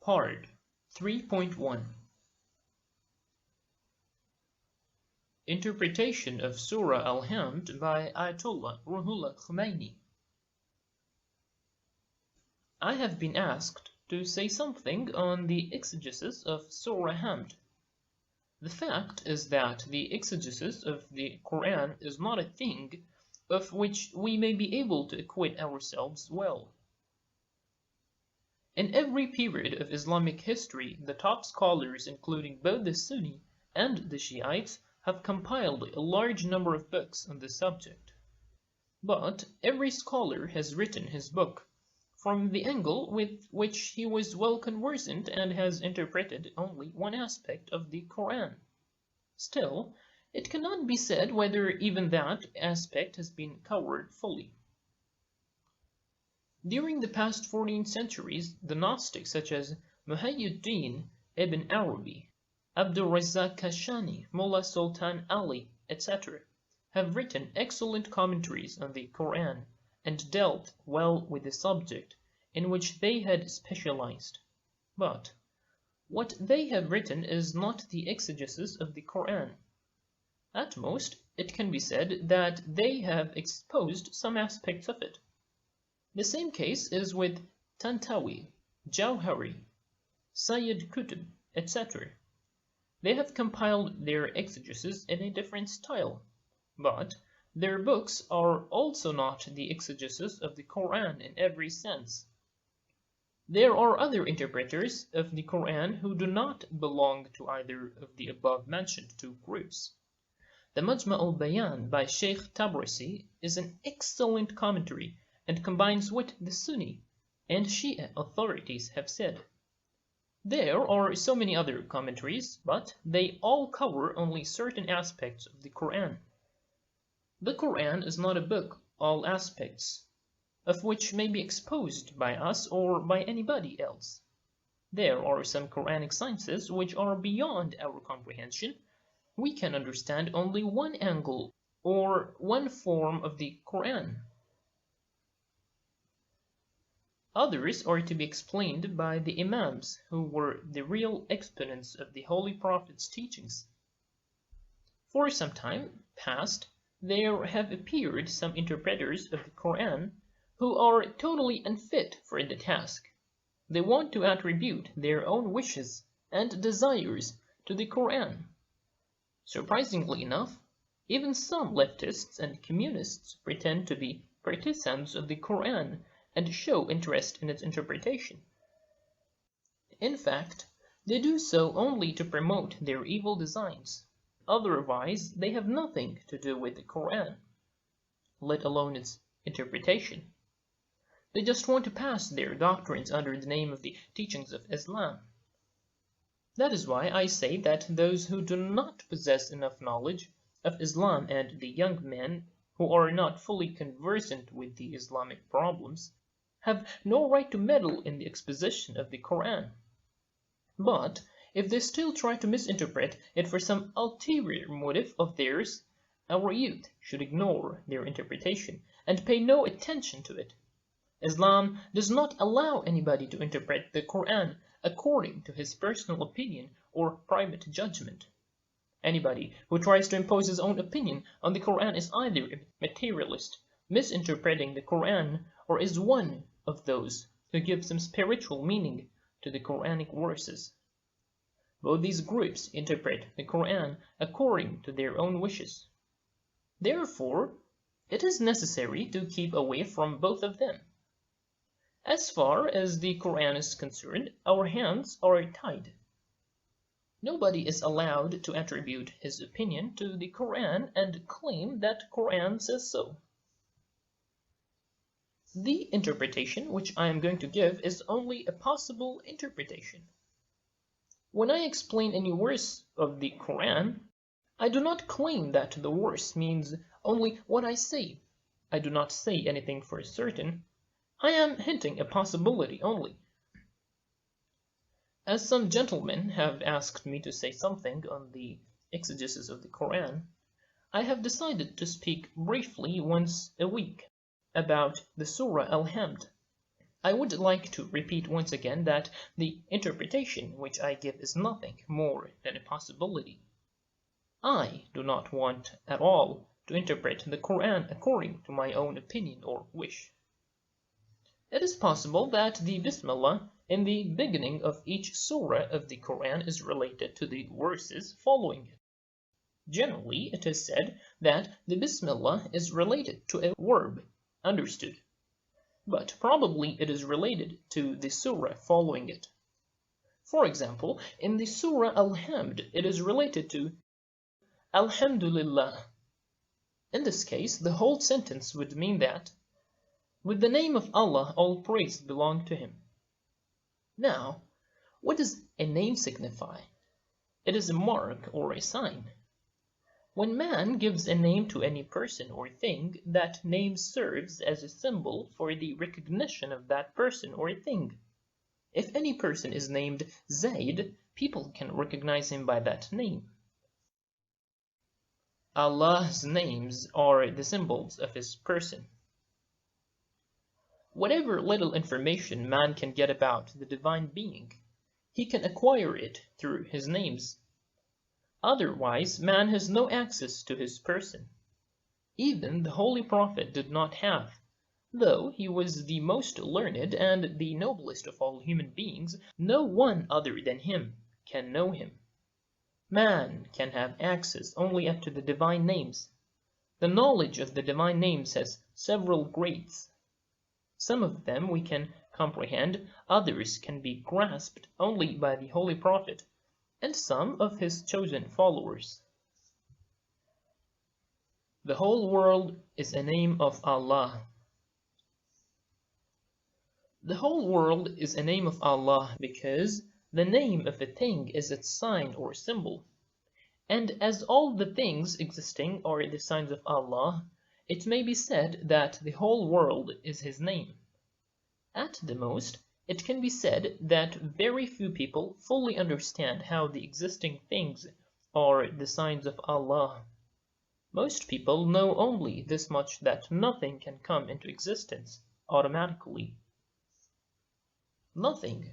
Part 3.1 Interpretation of Surah Al-Hamd by Ayatollah Ruhollah Khomeini. I have been asked to say something on the exegesis of Surah Hamd. The fact is that the exegesis of the Quran is not a thing of which we may be able to acquit ourselves well. In every period of Islamic history, the top scholars, including both the Sunni and the Shiites, have compiled a large number of books on the subject. But every scholar has written his book from the angle with which he was well conversant and has interpreted only one aspect of the Quran. Still, it cannot be said whether even that aspect has been covered fully. During the past 14 centuries, the Gnostics such as Muhyiddin ibn Arabi, Abdul Razzaq Kashani, Mullah Sultan Ali, etc., have written excellent commentaries on the Quran and dealt well with the subject in which they had specialized. But what they have written is not the exegesis of the Quran. At most, it can be said that they have exposed some aspects of it. The same case is with Tantawi, Jauhari, Sayyid Qutb, etc. They have compiled their exegesis in a different style, but their books are also not the exegesis of the Quran in every sense. There are other interpreters of the Quran who do not belong to either of the above-mentioned two groups. The Majma' al-Bayan by Sheikh Tabrisi is an excellent commentary and combines what the Sunni and Shia authorities have said. There are so many other commentaries, but they all cover only certain aspects of the Quran. The Quran is not a book, all aspects of which may be exposed by us or by anybody else. There are some Quranic sciences which are beyond our comprehension. We can understand only one angle or one form of the Quran. Others are to be explained by the Imams, who were the real exponents of the Holy Prophet's teachings. For some time past, there have appeared some interpreters of the Quran who are totally unfit for the task. They want to attribute their own wishes and desires to the Quran. Surprisingly enough, even some leftists and communists pretend to be partisans of the Quran and show interest in its interpretation. In fact, they do so only to promote their evil designs. Otherwise, they have nothing to do with the Quran, let alone its interpretation. They just want to pass their doctrines under the name of the teachings of Islam. That is why I say that those who do not possess enough knowledge of Islam and the young men who are not fully conversant with the Islamic problems have no right to meddle in the exposition of the Quran. But if they still try to misinterpret it for some ulterior motive of theirs, our youth should ignore their interpretation and pay no attention to it. Islam does not allow anybody to interpret the Quran according to his personal opinion or private judgment. Anybody who tries to impose his own opinion on the Quran is either a materialist, misinterpreting the Quran, or is one of those who give some spiritual meaning to the Quranic verses. Both these groups interpret the Quran according to their own wishes. Therefore, it is necessary to keep away from both of them. As far as the Quran is concerned, our hands are tied. Nobody is allowed to attribute his opinion to the Quran and claim that Quran says so. The interpretation which I am going to give is only a possible interpretation. When I explain any verse of the Quran, I do not claim that the verse means only what I say. I do not say anything for certain. I am hinting a possibility only. As some gentlemen have asked me to say something on the exegesis of the Quran, I have decided to speak briefly once a week about the Surah Al-Hamd. I would like to repeat once again that the interpretation which I give is nothing more than a possibility. I do not want at all to interpret the Quran according to my own opinion or wish. It is possible that the Bismillah in the beginning of each surah of the Quran is related to the verses following it. Generally, it is said that the Bismillah is related to a verb, understood, but probably it is related to the surah following it. For example, in the surah Al-Hamd, it is related to Alhamdulillah. In this case, the whole sentence would mean that, with the name of Allah, all praise belong to Him. Now, what does a name signify? It is a mark or a sign. When man gives a name to any person or thing, that name serves as a symbol for the recognition of that person or thing. If any person is named Zayd, people can recognize him by that name. Allah's names are the symbols of His person. Whatever little information man can get about the Divine Being, he can acquire it through His names. Otherwise, man has no access to His person. Even the Holy Prophet did not have. Though he was the most learned and the noblest of all human beings, no one other than him can know Him. Man can have access only up to the divine names. The knowledge of the divine names has several grades. Some of them we can comprehend, others can be grasped only by the Holy Prophet, and some of his chosen followers. The whole world is a name of Allah. The whole world is a name of Allah because the name of a thing is its sign or symbol. And as all the things existing are the signs of Allah, it may be said that the whole world is His name. At the most, it can be said that very few people fully understand how the existing things are the signs of Allah. Most people know only this much, that nothing can come into existence automatically. Nothing,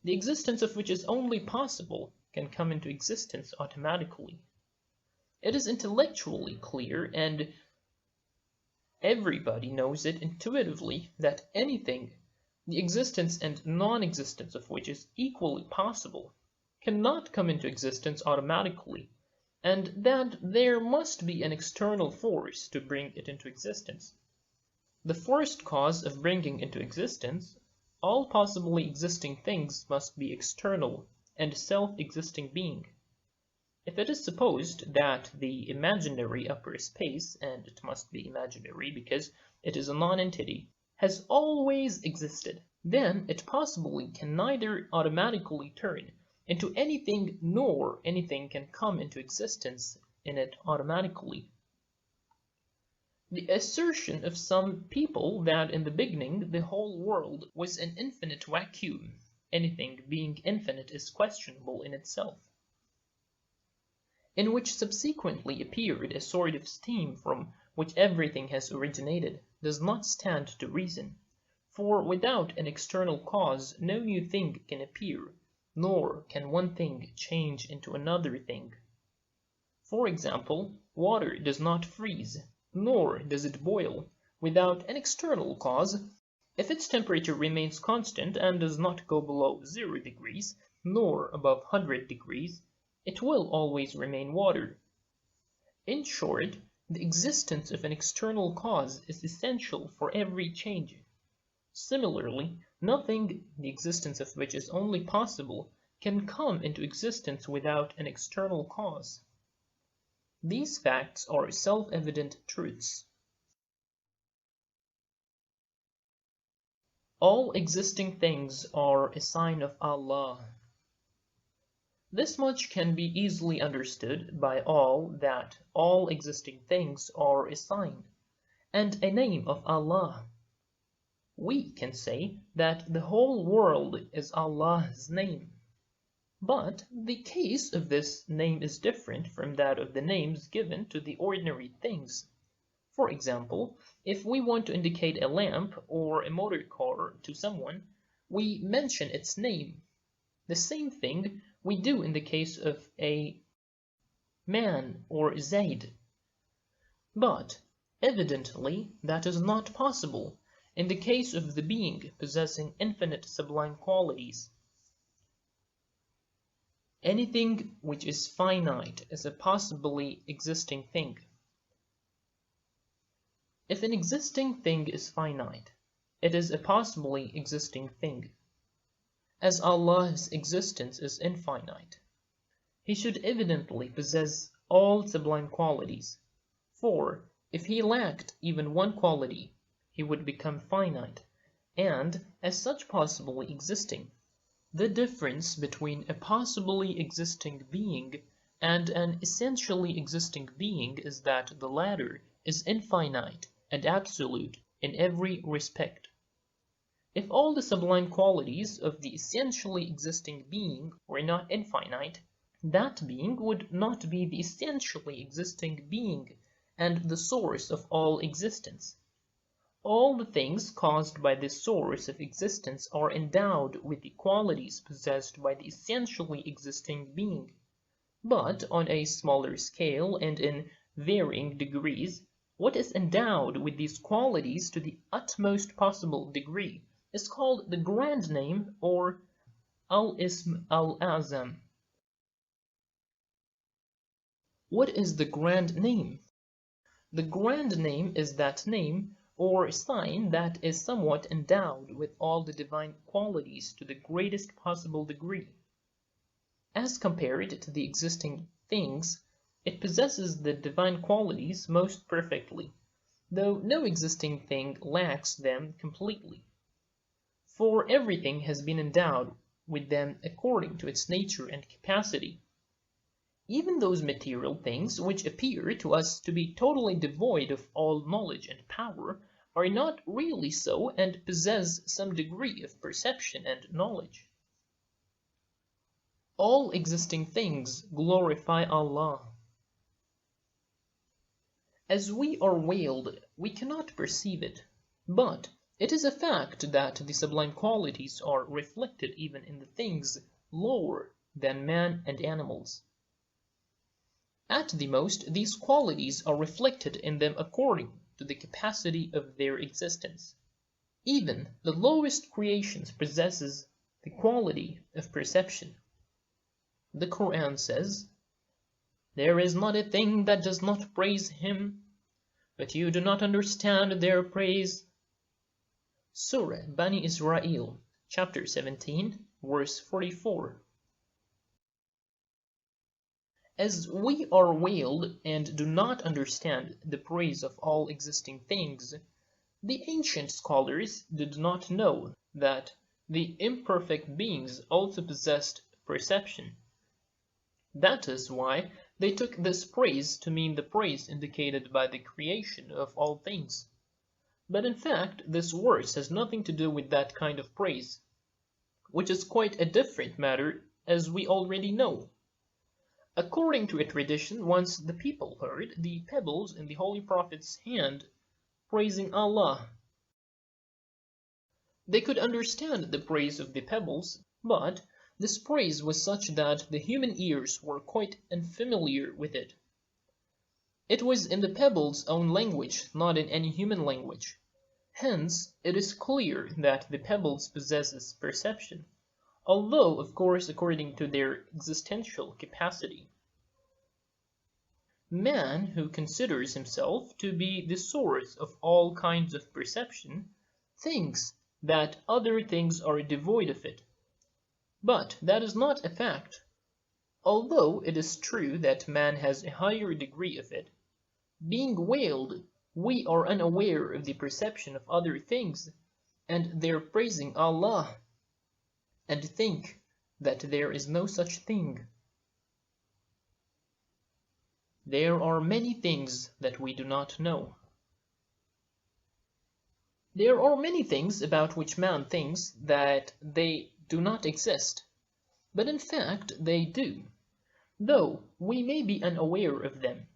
the existence of which is only possible, can come into existence automatically. It is intellectually clear, and everybody knows it intuitively, that anything, the existence and non-existence of which is equally possible, cannot come into existence automatically, and that there must be an external force to bring it into existence. The first cause of bringing into existence all possibly existing things must be external and self-existing being. If it is supposed that the imaginary upper space, and it must be imaginary because it is a non-entity, has always existed, then it possibly can neither automatically turn into anything nor anything can come into existence in it automatically. The assertion of some people that in the beginning the whole world was an infinite vacuum, anything being infinite is questionable in itself, in which subsequently appeared a sort of steam from which everything has originated, does not stand to reason, for without an external cause no new thing can appear, nor can one thing change into another thing. For example, water does not freeze, nor does it boil, without an external cause. If its temperature remains constant and does not go below 0 degrees, nor above 100 degrees, it will always remain water. In short, the existence of an external cause is essential for every change. Similarly, nothing, the existence of which is only possible, can come into existence without an external cause. These facts are self-evident truths. All existing things are a sign of Allah. This much can be easily understood by all, that all existing things are a sign and a name of Allah. We can say that the whole world is Allah's name. But the case of this name is different from that of the names given to the ordinary things. For example, if we want to indicate a lamp or a motor car to someone, we mention its name. The same thing we do in the case of a man or Zaid. But evidently that is not possible in the case of the being possessing infinite sublime qualities. Anything which is finite is a possibly existing thing. If an existing thing is finite, it is a possibly existing thing. As Allah's existence is infinite, He should evidently possess all sublime qualities, for if He lacked even one quality, He would become finite, and as such possibly existing. The difference between a possibly existing being and an essentially existing being is that the latter is infinite and absolute in every respect. If all the sublime qualities of the essentially existing being were not infinite, that being would not be the essentially existing being and the source of all existence. All the things caused by this source of existence are endowed with the qualities possessed by the essentially existing being, but on a smaller scale and in varying degrees. What is endowed with these qualities to the utmost possible degree is called the grand name or al-Ism al-Azam. What is the grand name? The grand name is that name or sign that is somewhat endowed with all the divine qualities to the greatest possible degree. As compared to the existing things, it possesses the divine qualities most perfectly, though no existing thing lacks them completely. For everything has been endowed with them according to its nature and capacity. Even those material things which appear to us to be totally devoid of all knowledge and power are not really so and possess some degree of perception and knowledge. All existing things glorify Allah. As we are veiled, we cannot perceive it, but it is a fact that the sublime qualities are reflected even in the things lower than man and animals. At the most, these qualities are reflected in them according to the capacity of their existence. Even the lowest creations possesses the quality of perception. The Quran says, "There is not a thing that does not praise Him, but you do not understand their praise." Surah Bani Israel, chapter 17, verse 44. As we are veiled and do not understand the praise of all existing things, the ancient scholars did not know that the imperfect beings also possessed perception. That is why they took this praise to mean the praise indicated by the creation of all things. But in fact, this verse has nothing to do with that kind of praise, which is quite a different matter, as we already know. According to a tradition, once the people heard the pebbles in the Holy Prophet's hand praising Allah. They could understand the praise of the pebbles, but this praise was such that the human ears were quite unfamiliar with it. It was in the pebbles' own language, not in any human language. Hence, it is clear that the pebbles possesses perception, although of course according to their existential capacity. Man, who considers himself to be the source of all kinds of perception, thinks that other things are devoid of it. But that is not a fact. Although it is true that man has a higher degree of it, being veiled, we are unaware of the perception of other things and their praising Allah, and think that there is no such thing. There are many things that we do not know. There are many things about which man thinks that they do not exist, but in fact they do, though we may be unaware of them.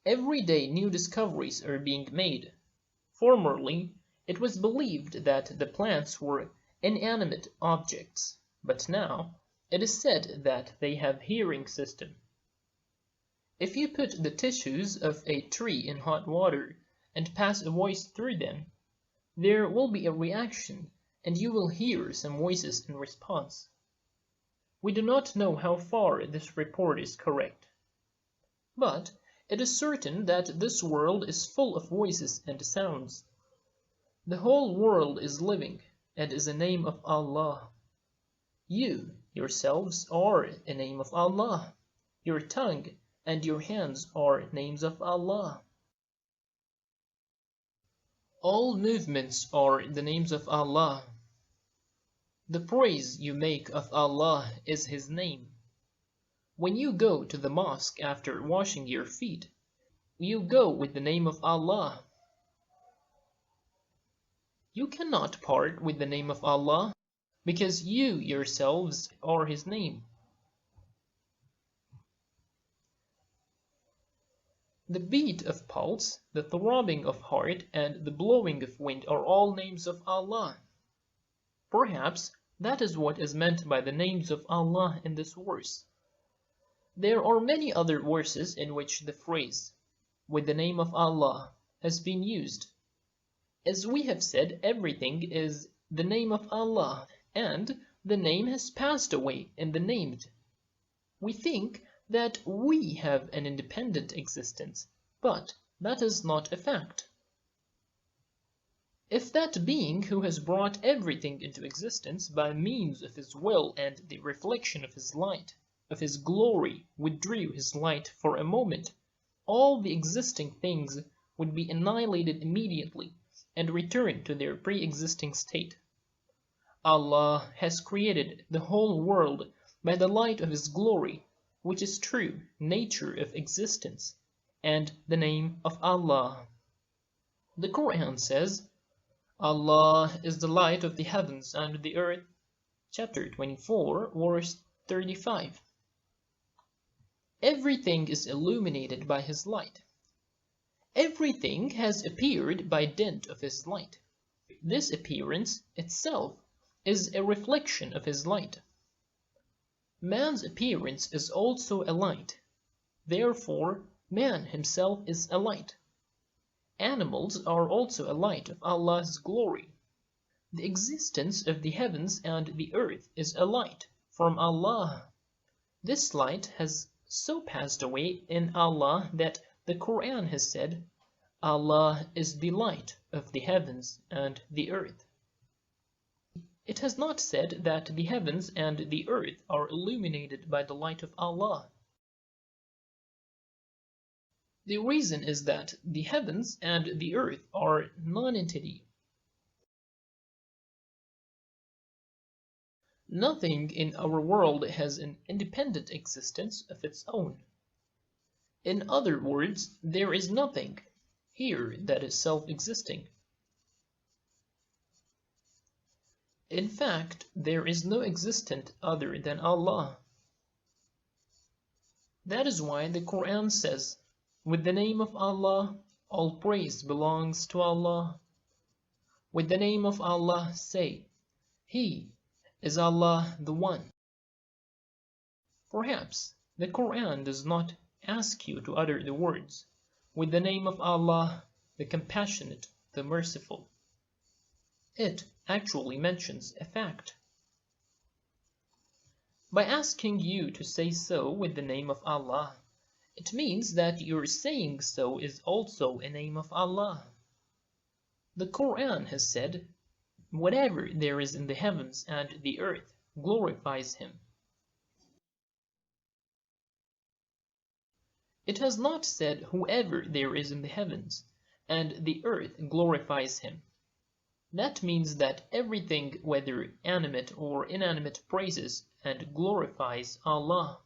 Every day new discoveries are being made. Formerly, it was believed that the plants were inanimate objects, but now it is said that they have hearing system. If you put the tissues of a tree in hot water and pass a voice through them, there will be a reaction and you will hear some voices in response. We do not know how far this report is correct, but it is certain that this world is full of voices and sounds. The whole world is living and is a name of Allah. You yourselves are a name of Allah. Your tongue and your hands are names of Allah. All movements are the names of Allah. The praise you make of Allah is His name. When you go to the mosque after washing your feet, you go with the name of Allah. You cannot part with the name of Allah, because you yourselves are His name. The beat of pulse, the throbbing of heart, and the blowing of wind are all names of Allah. Perhaps that is what is meant by the names of Allah in this verse. There are many other verses in which the phrase, with the name of Allah, has been used. As we have said, everything is the name of Allah, and the name has passed away in the named. We think that we have an independent existence, but that is not a fact. If that being who has brought everything into existence by means of his will and the reflection of his light, of his glory, withdrew his light for a moment, all the existing things would be annihilated immediately and return to their pre-existing state. Allah has created the whole world by the light of his glory, which is true nature of existence, and the name of Allah. The Quran says, Allah is the light of the heavens and the earth, chapter 24, verse 35. Everything is illuminated by His light. Everything has appeared by dint of His light. This appearance itself is a reflection of His light. Man's appearance is also a light. Therefore, man himself is a light. Animals are also a light of Allah's glory. The existence of the heavens and the earth is a light from Allah. This light has so passed away in Allah that the Quran has said, Allah is the light of the heavens and the earth. It has not said that the heavens and the earth are illuminated by the light of Allah. The reason is that the heavens and the earth are non-entity. Nothing in our world has an independent existence of its own. In other words, there is nothing here that is self-existing. In fact, there is no existent other than Allah. That is why the Quran says, with the name of Allah, all praise belongs to Allah. With the name of Allah say, He is Allah the One. Perhaps the Quran does not ask you to utter the words, with the name of Allah, the Compassionate, the Merciful. It actually mentions a fact. By asking you to say so with the name of Allah, it means that your saying so is also a name of Allah. The Quran has said, whatever there is in the heavens and the earth glorifies Him. It has not said whoever there is in the heavens and the earth glorifies Him. That means that everything, whether animate or inanimate, praises and glorifies Allah.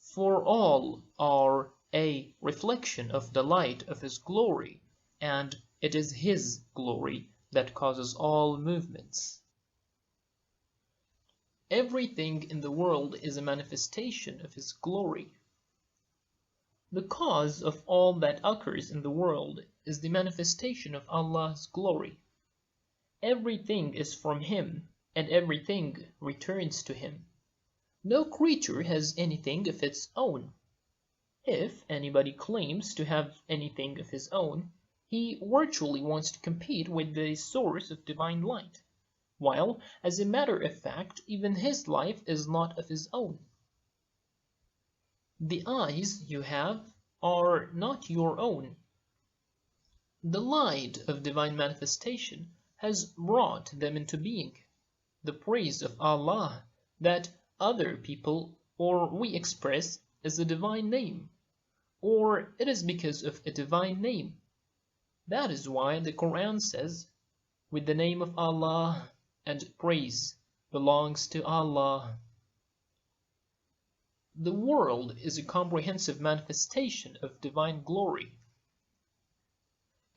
For all are a reflection of the light of His glory, and it is His glory that causes all movements. Everything in the world is a manifestation of His glory. The cause of all that occurs in the world is the manifestation of Allah's glory. Everything is from Him, and everything returns to Him. No creature has anything of its own. If anybody claims to have anything of his own, he virtually wants to compete with the source of divine light, while, as a matter of fact, even his life is not of his own. The eyes you have are not your own. The light of divine manifestation has brought them into being. The praise of Allah that other people or we express is a divine name, or it is because of a divine name. That is why the Quran says, "With the name of Allah, and praise belongs to Allah." The world is a comprehensive manifestation of divine glory.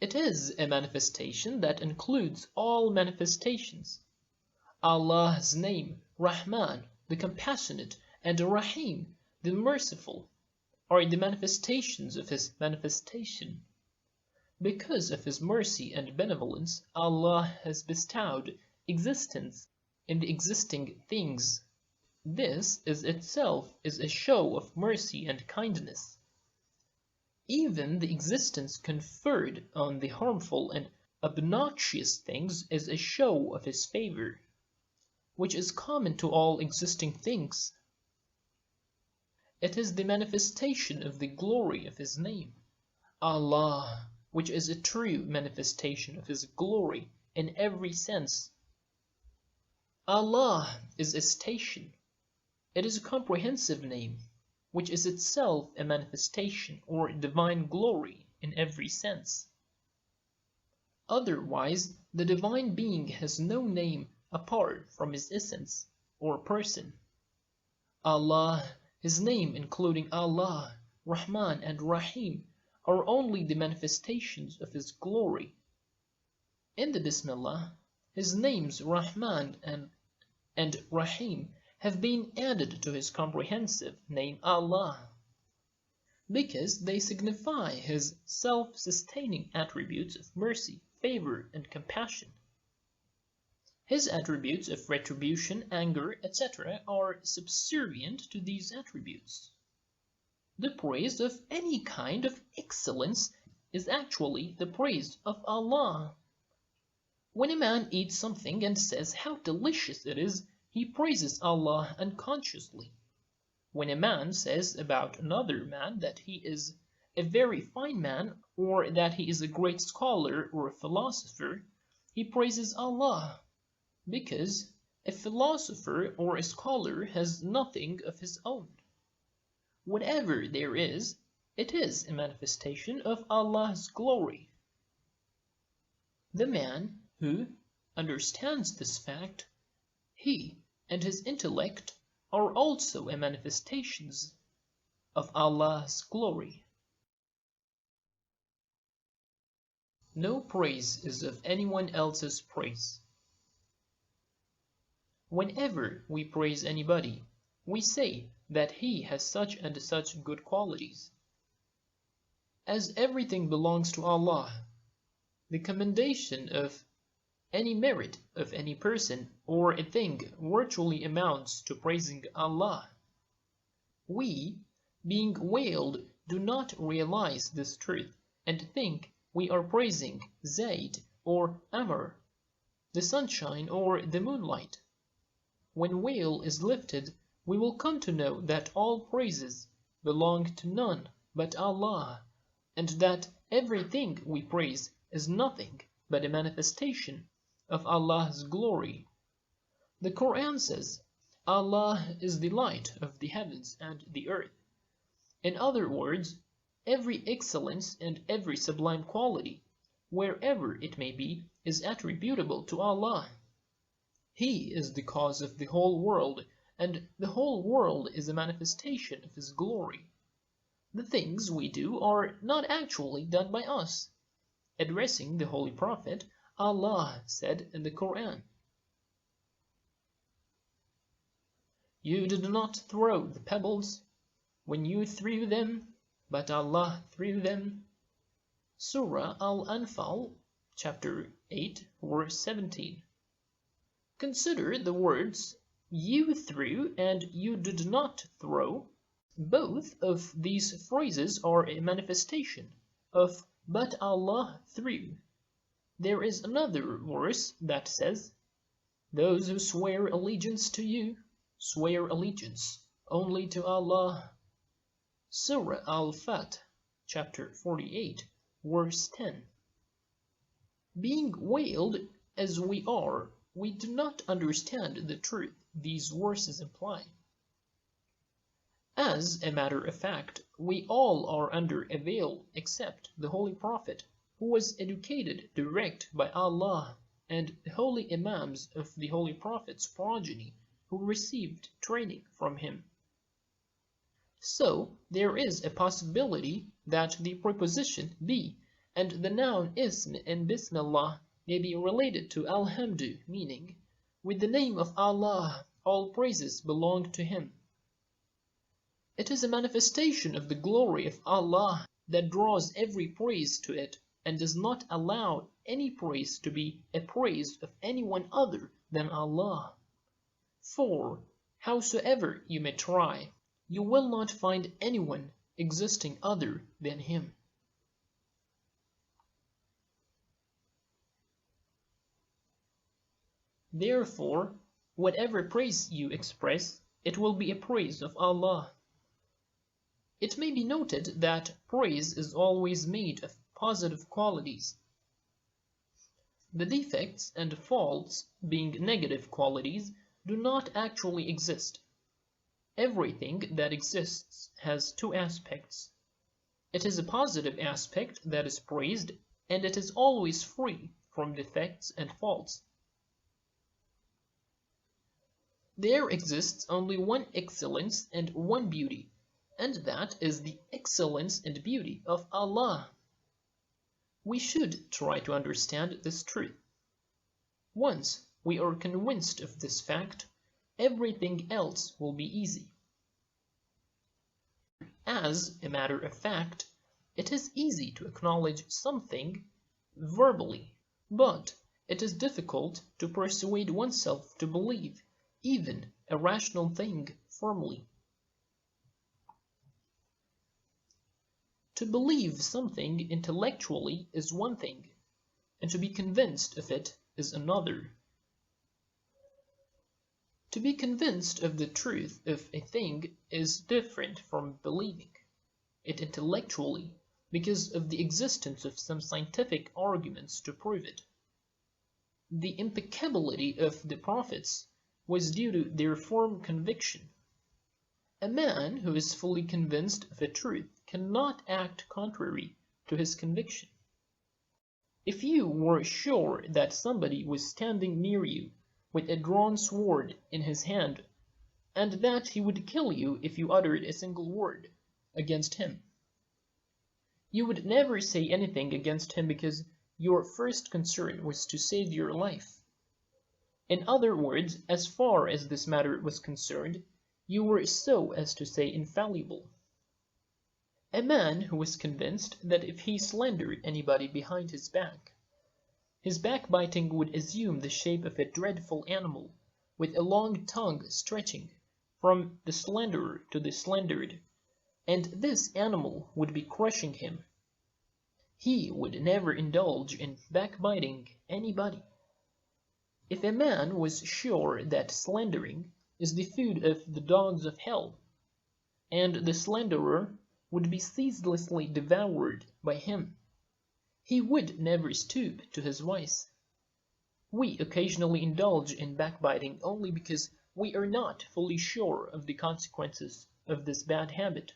It is a manifestation that includes all manifestations. Allah's name, Rahman, the compassionate, and Rahim, the merciful, are the manifestations of His manifestation. Because of His mercy and benevolence, Allah has bestowed existence in the existing things. This is itself is a show of mercy and kindness. Even the existence conferred on the harmful and obnoxious things is a show of His favor, which is common to all existing things. It is the manifestation of the glory of His name, Allah, which is a true manifestation of His glory in every sense. Allah is a station. It is a comprehensive name, which is itself a manifestation or divine glory in every sense. Otherwise, the divine being has no name apart from His essence or person. Allah, His name including Allah, Rahman and Rahim, are only the manifestations of His glory. In the Bismillah, His names Rahman and Rahim have been added to His comprehensive name Allah, because they signify His self-sustaining attributes of mercy, favor, and compassion. His attributes of retribution, anger, etc. are subservient to these attributes. The praise of any kind of excellence is actually the praise of Allah. When a man eats something and says how delicious it is, he praises Allah unconsciously. When a man says about another man that he is a very fine man, or that he is a great scholar or a philosopher, he praises Allah, because a philosopher or a scholar has nothing of his own. Whatever there is, it is a manifestation of Allah's glory. The man who understands this fact, he and his intellect are also a manifestations of Allah's glory. No praise is of anyone else's praise. Whenever we praise anybody, we say that he has such and such good qualities. As everything belongs to Allah, the commendation of any merit of any person or a thing virtually amounts to praising Allah. We, being veiled, do not realize this truth and think we are praising Zayd or Amr, the sunshine or the moonlight. When veil is lifted, we will come to know that all praises belong to none but Allah, and that everything we praise is nothing but a manifestation of Allah's glory. The Quran says, Allah is the light of the heavens and the earth. In other words, every excellence and every sublime quality, wherever it may be, is attributable to Allah. He is the cause of the whole world, and the whole world is a manifestation of His glory. The things we do are not actually done by us. Addressing the Holy Prophet, Allah said in the Quran, "You did not throw the pebbles. When you threw them, but Allah through them. Surah Al-Anfal, chapter 8, verse 17. Consider the words "you threw" and "you did not throw." Both of these phrases are a manifestation of "but Allah threw." There is another verse that says, "Those who swear allegiance to you, swear allegiance only to Allah." Surah Al-Fat, chapter 48, verse 10. Being veiled as we are, we do not understand the truth these verses imply. As a matter of fact, we all are under a veil except the Holy Prophet, who was educated direct by Allah, and the holy Imams of the Holy Prophet's progeny who received training from him. So there is a possibility that the preposition be and the noun ism in Bismillah may be related to Alhamdu, meaning, with the name of Allah, all praises belong to Him. It is a manifestation of the glory of Allah that draws every praise to it and does not allow any praise to be a praise of anyone other than Allah. For, howsoever you may try, you will not find anyone existing other than Him. Therefore, whatever praise you express, it will be a praise of Allah. It may be noted that praise is always made of positive qualities. The defects and faults, being negative qualities, do not actually exist. Everything that exists has two aspects. It is a positive aspect that is praised, and it is always free from defects and faults. There exists only one excellence and one beauty, and that is the excellence and beauty of Allah. We should try to understand this truth. Once we are convinced of this fact, everything else will be easy. As a matter of fact, it is easy to acknowledge something verbally, but it is difficult to persuade oneself to believe even a rational thing firmly. To believe something intellectually is one thing, and to be convinced of it is another. To be convinced of the truth of a thing is different from believing it intellectually because of the existence of some scientific arguments to prove it. The impeccability of the prophets was due to their firm conviction. A man who is fully convinced of a truth cannot act contrary to his conviction. If you were sure that somebody was standing near you with a drawn sword in his hand, and that he would kill you if you uttered a single word against him, you would never say anything against him because your first concern was to save your life. In other words, as far as this matter was concerned, you were so as to say infallible. A man who was convinced that if he slandered anybody behind his backbiting would assume the shape of a dreadful animal, with a long tongue stretching from the slanderer to the slandered, and this animal would be crushing him. He would never indulge in backbiting anybody. If a man was sure that slandering is the food of the dogs of hell, and the slanderer would be ceaselessly devoured by him, he would never stoop to his vice. We occasionally indulge in backbiting only because we are not fully sure of the consequences of this bad habit.